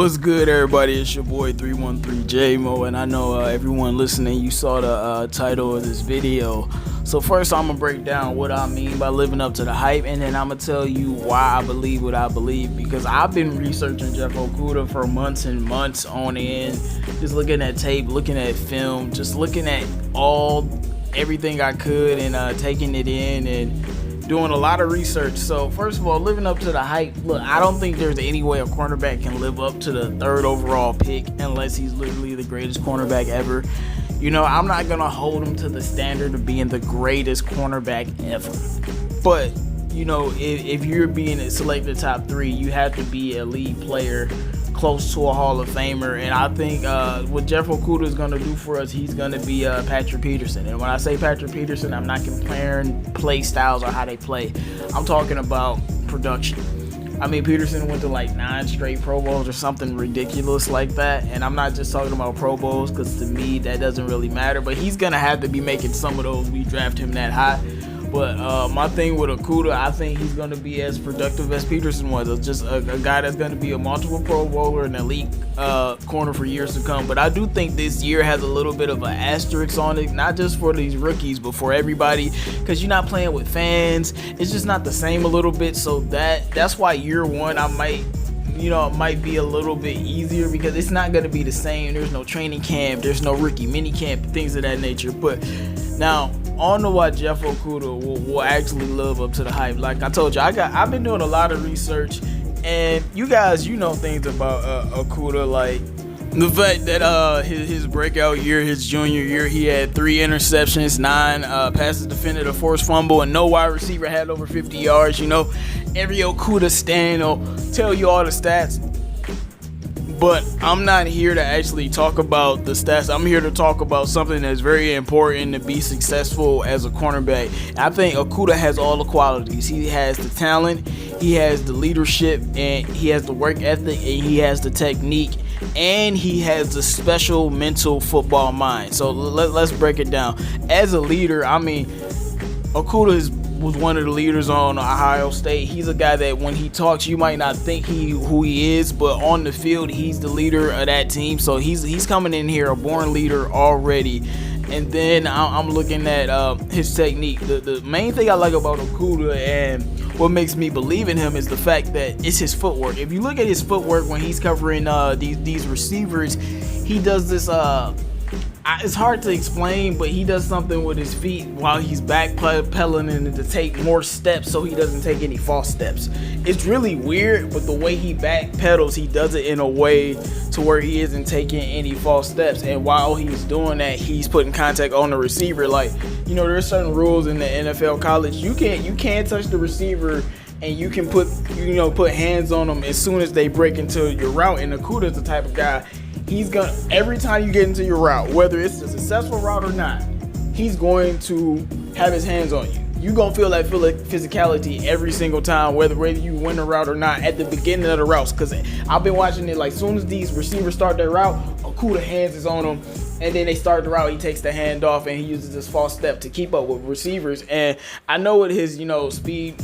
What's good, everybody? It's your boy 313JMO, and I know everyone listening, you saw the title of this video. So first, I'm gonna break down what I mean by living up to the hype, and then I'm gonna tell you why I believe what I believe. Because I've been researching Jeff Okduah for months and months on end, just looking at tape, looking at film, just looking at everything I could, and taking it in and doing a lot of research. So first of all, living up to the hype. Look, I don't think there's any way a cornerback can live up to the third overall pick unless he's literally the greatest cornerback ever. You know, I'm not gonna hold him to the standard of being the greatest cornerback ever. But you know, if you're being selected top 3, you have to be a elite player, close to a Hall of Famer. And I think what Jeff Okduah is going to do for us, he's going to be Patrick Peterson. And when I say Patrick Peterson, I'm not comparing play styles or how they play. I'm talking about production. I mean, Peterson went to like 9 straight Pro Bowls or something ridiculous like that. And I'm not just talking about Pro Bowls, because to me that doesn't really matter. But he's going to have to be making some of those. We draft him that high. But my thing with Okduah, I think he's going to be as productive as Peterson was. It's just a guy that's going to be a multiple Pro Bowler and elite corner for years to come. But I do think this year has a little bit of an asterisk on it, not just for these rookies, but for everybody, because you're not playing with fans. It's just not the same a little bit. So that's why year one, it might be a little bit easier, because it's not going to be the same. There's no training camp, there's no rookie mini camp, things of that nature. But now, on to why Jeff Okduah will actually live up to the hype. Like I told you, I've been doing a lot of research, and you guys, you know things about Okduah, like the fact that his breakout year, his junior year, he had 3 interceptions, 9 passes defended, a forced fumble, and no wide receiver had over 50 yards. You know, every Okduah stand will tell you all the stats. But I'm not here to actually talk about the stats. I'm here to talk about something that's very important to be successful as a cornerback. I think Okduah has all the qualities. He has the talent, he has the leadership, and he has the work ethic, and he has the technique, and he has the special mental football mind. So let's break it down. As a leader, I mean, Okduah was one of the leaders on Ohio State. He's a guy that when he talks, you might not think who he is, but on the field, he's the leader of that team. So he's coming in here a born leader already. And then I'm looking at his technique. The main thing I like about Okduah and what makes me believe in him is the fact that it's his footwork. If you look at his footwork when he's covering these receivers, he does this it's hard to explain, but he does something with his feet while he's backpedaling and to take more steps so he doesn't take any false steps. It's really weird, but the way he backpedals, he does it in a way to where he isn't taking any false steps. And while he's doing that, he's putting contact on the receiver. Like, you know, there's certain rules in the NFL college. You can't touch the receiver, and you can put hands on them as soon as they break into your route. And Okduah's the type of guy, he's gonna, every time you get into your route, whether it's a successful route or not, he's going to have his hands on you. You're gonna feel that physicality every single time, whether you win the route or not, at the beginning of the routes. Because I've been watching it, like, soon as these receivers start their route, Okduah hands is on them, and then they start the route, he takes the hand off, and he uses this false step to keep up with receivers. And I know what his speed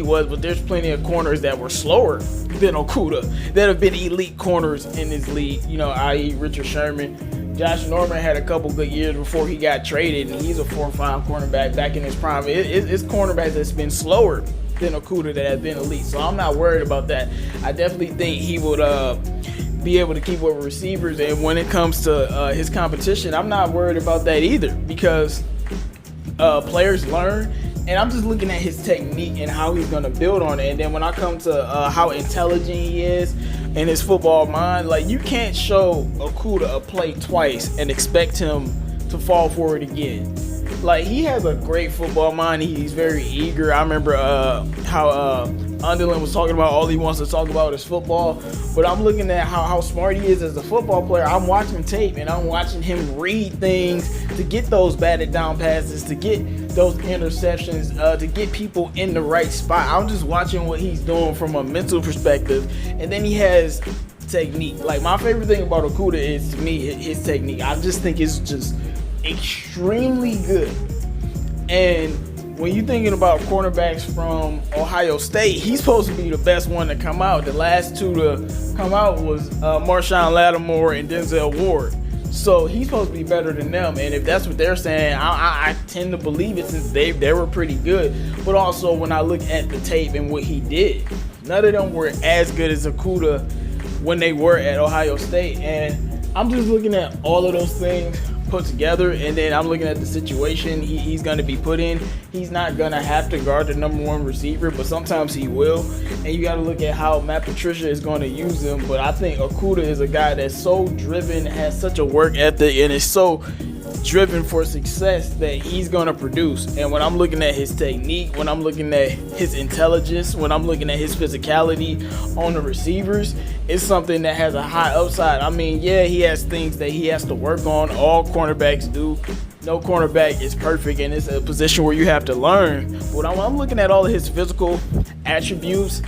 was, but there's plenty of corners that were slower than Okduah that have been elite corners in this league, i.e. Richard Sherman. Josh Norman had a couple good years before he got traded, and he's a 4-5 cornerback back in his prime. It's cornerbacks that's been slower than Okduah that have been elite, so I'm not worried about that. I definitely think he would be able to keep up with receivers, and when it comes to his competition, I'm not worried about that either, because players learn. And I'm just looking at his technique and how he's going to build on it. And then when I come to how intelligent he is in his football mind, like, you can't show Okduah a play twice and expect him to fall for it again. Like, he has a great football mind. He's very eager. I remember how Underland was talking about all he wants to talk about is football. But I'm looking at how smart he is as a football player. I'm watching tape, and I'm watching him read things to get those batted down passes, to get those interceptions, to get people in the right spot. I'm just watching what he's doing from a mental perspective. And then he has technique. Like, my favorite thing about Okduah is, to me, his technique. I just think it's just extremely good. And when you're thinking about cornerbacks from Ohio State, he's supposed to be the best one to come out. The last two to come out was Marshawn Lattimore and Denzel Ward. So he's supposed to be better than them. And if that's what they're saying, I tend to believe it, since they were pretty good. But also when I look at the tape and what he did, none of them were as good as Okduah when they were at Ohio State. And I'm just looking at all of those things put together, and then I'm looking at the situation he's going to be put in. He's not going to have to guard the number one receiver, but sometimes he will. And you got to look at how Matt Patricia is going to use him. But I think Okduah is a guy that's so driven, has such a work ethic, and is so driven for success that he's going to produce. And when I'm looking at his technique, when I'm looking at his intelligence, when I'm looking at his physicality on the receivers, it's something that has a high upside. I mean, yeah, he has things that he has to work on. All cornerbacks do. No cornerback is perfect, and it's a position where you have to learn. But when I'm looking at all of his physical attributes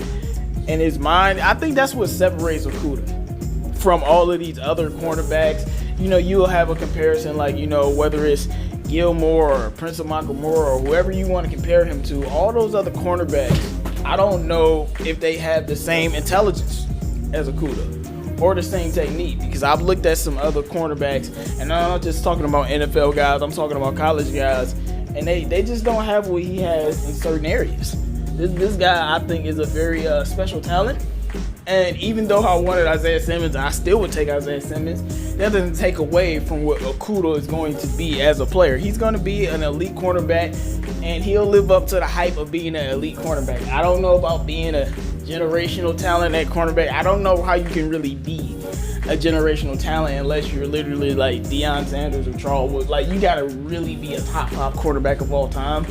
and his mind, I think that's what separates Okduah from all of these other cornerbacks. You know, you'll have a comparison like, you know, whether it's Gilmore or Prince of Michael Moore or whoever you want to compare him to, all those other cornerbacks, I don't know if they have the same intelligence as Okduah or the same technique, because I've looked at some other cornerbacks, and I'm not just talking about NFL guys, I'm talking about college guys, and they just don't have what he has in certain areas. This guy, I think, is a very special talent. And even though I wanted Isaiah Simmons, I still would take Isaiah Simmons. That doesn't take away from what Okduah is going to be as a player. He's going to be an elite cornerback, and he'll live up to the hype of being an elite cornerback. I don't know about being a generational talent at cornerback. I don't know how you can really be a generational talent unless you're literally like Deion Sanders or Charles Wood. Like, you got to really be a top 5 quarterback of all time.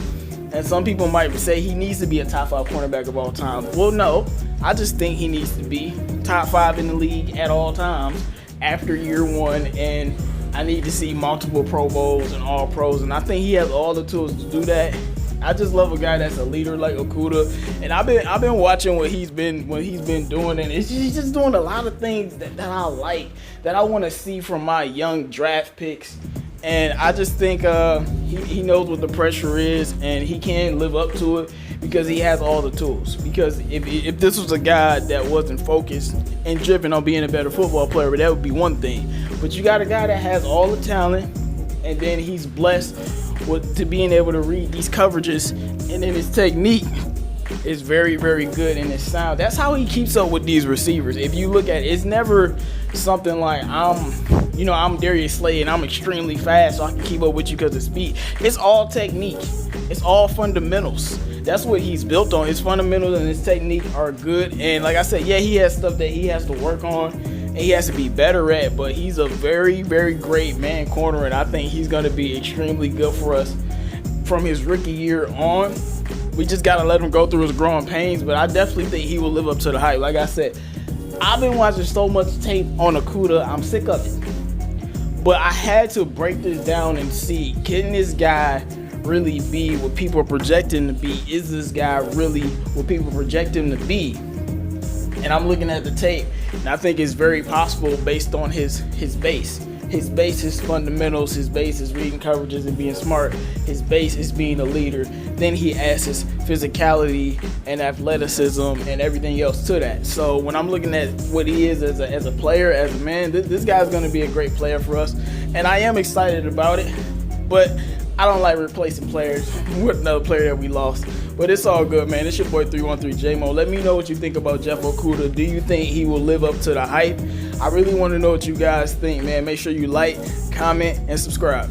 And some people might say he needs to be a top 5 cornerback of all time. Well, no. I just think he needs to be top 5 in the league at all times after year one, and I need to see multiple Pro Bowls and all pros, and I think he has all the tools to do that. I just love a guy that's a leader like Okduah, and I've been watching what he's been doing, and he's just doing a lot of things that I like, that I want to see from my young draft picks. And I just think he knows what the pressure is, and he can live up to it because he has all the tools. Because if this was a guy that wasn't focused and driven on being a better football player, that would be one thing. But you got a guy that has all the talent, and then he's blessed to being able to read these coverages, and then his technique is very, very good in his sound. That's how he keeps up with these receivers. If you look at it, it's never something like I'm Darius Slay and I'm extremely fast so I can keep up with you because of speed. It's all technique. It's all fundamentals. That's what he's built on. His fundamentals and his technique are good. And like I said, yeah, he has stuff that he has to work on and he has to be better at, but he's a very, very great man corner, and I think he's going to be extremely good for us from his rookie year on. We just got to let him go through his growing pains, but I definitely think he will live up to the hype. Like I said, I've been watching so much tape on Okduah, I'm sick of it. But I had to break this down and see, can this guy really be what people are projecting to be? Is this guy really what people project him to be? And I'm looking at the tape, and I think it's very possible based on his base. His base is fundamentals. His base is reading coverages and being smart. His base is being a leader. Then he adds his physicality and athleticism and everything else to that. So when I'm looking at what he is as a player, as a man, this guy's going to be a great player for us. And I am excited about it. But I don't like replacing players with another player that we lost. But it's all good, man. It's your boy 313J-Mo. Let me know what you think about Jeff Okduah. Do you think he will live up to the hype? I really want to know what you guys think, man. Make sure you like, comment, and subscribe.